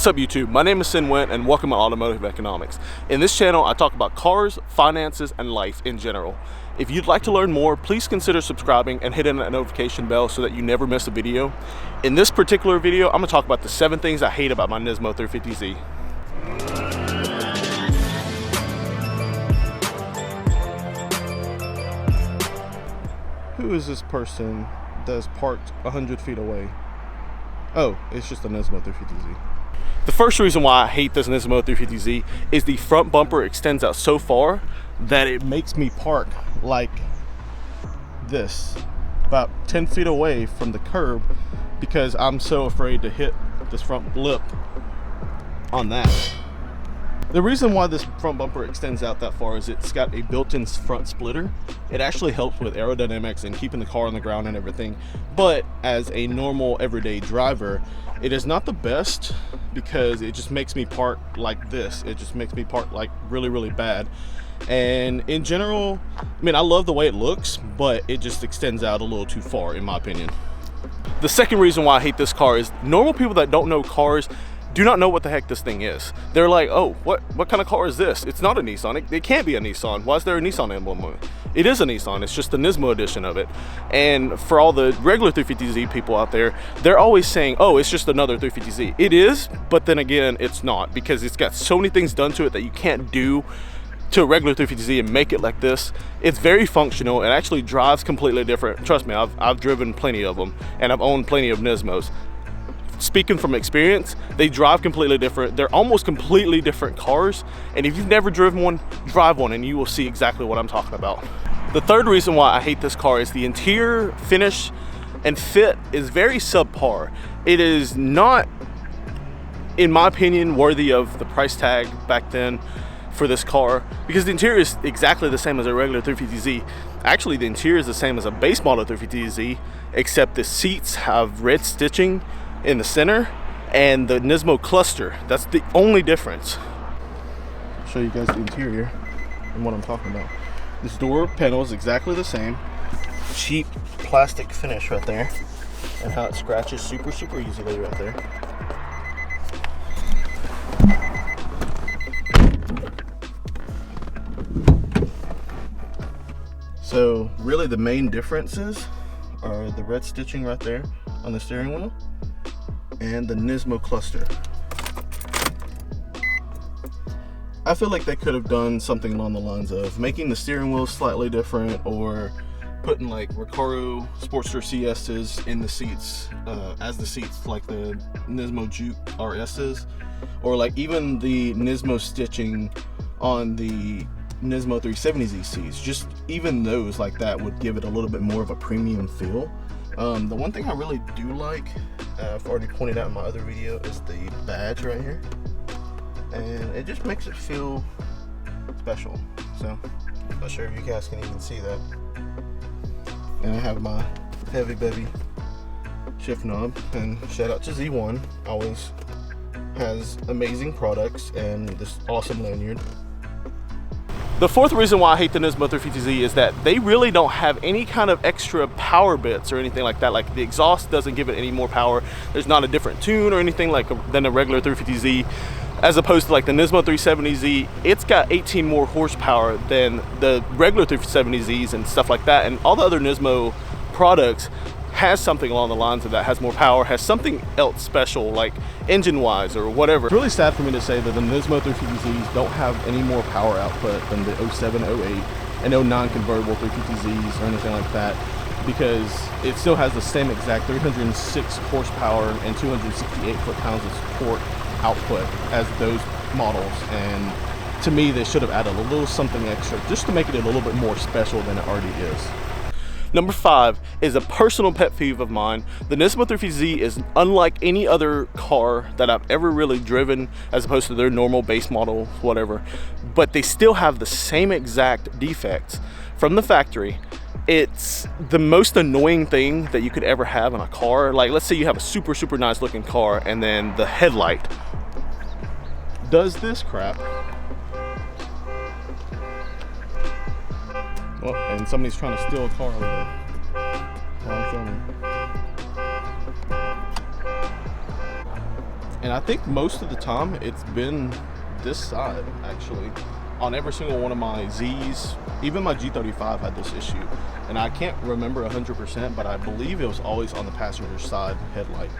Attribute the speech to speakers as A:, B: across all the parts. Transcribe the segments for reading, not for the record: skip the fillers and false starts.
A: What's up YouTube? My name is Sin Went and welcome to Automotive Economics. In this channel I talk about cars, finances, and life in general. If you'd like to learn more, please consider subscribing and hitting that notification bell so that you never miss a video. In this particular video, I'm going to talk about the 7 things I hate about my Nismo 350Z. Who is this person that's parked 100 feet away? Oh, it's just a Nismo 350Z. The first reason why I hate this Nismo 350Z is the front bumper extends out so far that it makes me park like this, about 10 feet away from the curb, because I'm so afraid to hit this front lip on that. The reason why this front bumper extends out that far is it's got a built-in front splitter. It actually helps with aerodynamics and keeping the car on the ground and everything, but as a normal everyday driver, it is not the best because it just makes me park like this. It just makes me park like really bad. And in general, I mean, I love the way it looks, but it just extends out a little too far in my opinion. The second reason why I hate this car is normal people that don't know cars do not know what the heck this thing is. They're like, oh, what kind of car is this? It's not a Nissan. It can't be a Nissan. Why is there a Nissan emblem on it? It is a Nissan. It's just the Nismo edition of it. And for all the regular 350Z people out there, they're always saying, oh, it's just another 350Z. It is, but then again, it's not, because it's got so many things done to it that you can't do to a regular 350Z and make it like this. It's very functional. It actually drives completely different. Trust me, I've driven plenty of them, and I've owned plenty of Nismos. Speaking from experience, they drive completely different. They're almost completely different cars, and if you've never driven one, drive one and you will see exactly what I'm talking about. The third reason why I hate this car is the interior finish and fit is very subpar. It is not, in my opinion, worthy of the price tag back then for this car, because the interior is exactly the same as a regular 350Z. Actually, the interior is the same as a base model 350Z, except the seats have red stitching in the center and the Nismo cluster. That's the only difference. I'll show you guys the interior and what I'm talking about. This door panel is exactly the same. Cheap plastic finish right there, and how it scratches super easily right there. So really the main differences are the red stitching right there on the steering wheel and the Nismo cluster. I feel like they could have done something along the lines of making the steering wheel slightly different, or putting like Recaro Sportster CS's in the seats as the seats like the Nismo Juke RS's, or like even the Nismo stitching on the Nismo 370Z seats. Just even those like that would give it a little bit more of a premium feel. The one thing I really do like, I've already pointed out in my other video, is the badge right here, and it just makes it feel special. So I'm not sure if you guys can even see that. And I have my heavy baby shift knob, and shout out to Z1, always has amazing products and this awesome lanyard. The fourth reason why I hate the Nismo 350Z is that they really don't have any kind of extra power bits or anything like that. Like the exhaust doesn't give it any more power. There's not a different tune or anything than a regular 350Z. As opposed to like the Nismo 370Z, it's got 18 more horsepower than the regular 370Zs and stuff like that. And all the other Nismo products has something along the lines of that, has more power, has something else special, like engine-wise or whatever. It's really sad for me to say that the Nismo 350Zs don't have any more power output than the 07, 08, and 09 convertible 350Zs or anything like that, because it still has the same exact 306 horsepower and 268 foot-pounds of torque output as those models. And to me, they should have added a little something extra just to make it a little bit more special than it already is. Number 5 is a personal pet peeve of mine. The Nismo 350Z is unlike any other car that I've ever really driven, as opposed to their normal base model, whatever, but they still have the same exact defects from the factory. It's the most annoying thing that you could ever have in a car. Like, let's say you have a super nice looking car, and then the headlight does this crap. Oh, and somebody's trying to steal a car over there while I'm filming. And I think most of the time it's been this side, actually. On every single one of my Zs, even my G35 had this issue. And I can't remember 100%, but I believe it was always on the passenger side headlight.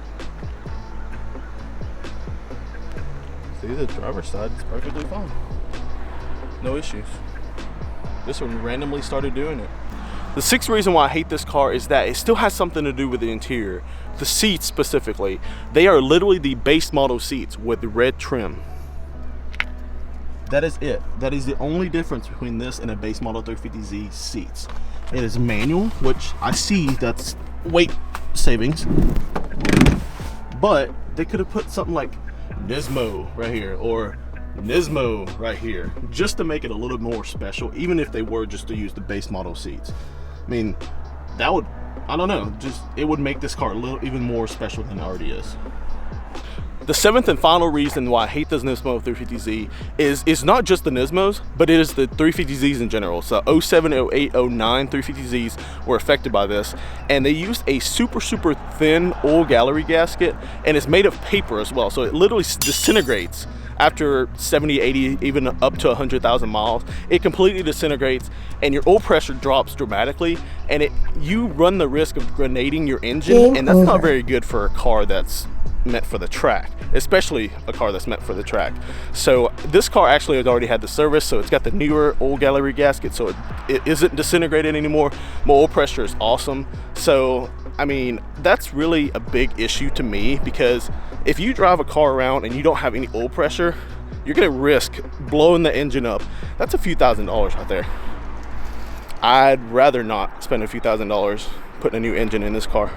A: See, the driver's side is perfectly fine. No issues. This one randomly started doing it. The sixth reason why I hate this car is that it still has something to do with the interior. The seats specifically, they are literally the base model seats with the red trim. That is it. That is the only difference between this and a base model 350Z seats. It is manual, which I see that's weight savings, but they could have put something like Nismo right here or Nismo right here just to make it a little more special, even if they were just to use the base model seats. I mean, that would, I don't know, just it would make this car a little even more special than it already is. The seventh and final reason why I hate this Nismo 350Z is not just the Nismos, but it is the 350Zs in general. So 07, 08, 09 350Zs were affected by this, and they used a super thin oil gallery gasket, and it's made of paper as well, so it literally disintegrates after 70, 80, even up to 100,000 miles. It completely disintegrates and your oil pressure drops dramatically, and you run the risk of grenading your engine, and that's not very good for a car that's meant for the track, especially a car that's meant for the track. So this car actually has already had the service, so it's got the newer oil gallery gasket, so it isn't disintegrated anymore. My oil pressure is awesome. So I mean, that's really a big issue to me, because if you drive a car around and you don't have any oil pressure, you're gonna risk blowing the engine up. That's a few $1,000s right there. I'd rather not spend a few $1,000s putting a new engine in this car.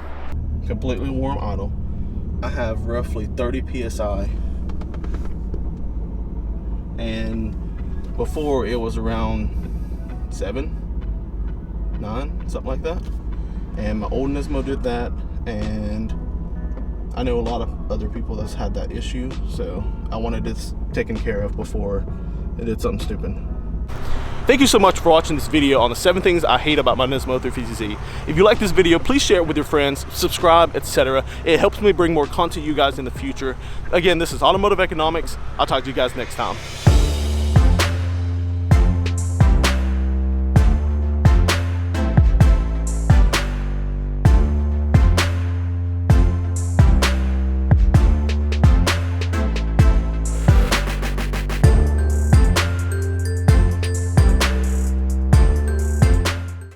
A: Completely warm idle. I have roughly 30 PSI, and before it was around 7, 9, something like that. And my old Nismo did that, and I know a lot of other people that's had that issue, so I wanted this taken care of before it did something stupid. Thank you so much for watching this video on the 7 things I hate about my Nismo 350Z. If you like this video, please share it with your friends, subscribe, etc. It helps me bring more content to you guys in the future. Again, this is Automotive Economics. I'll talk to you guys next time.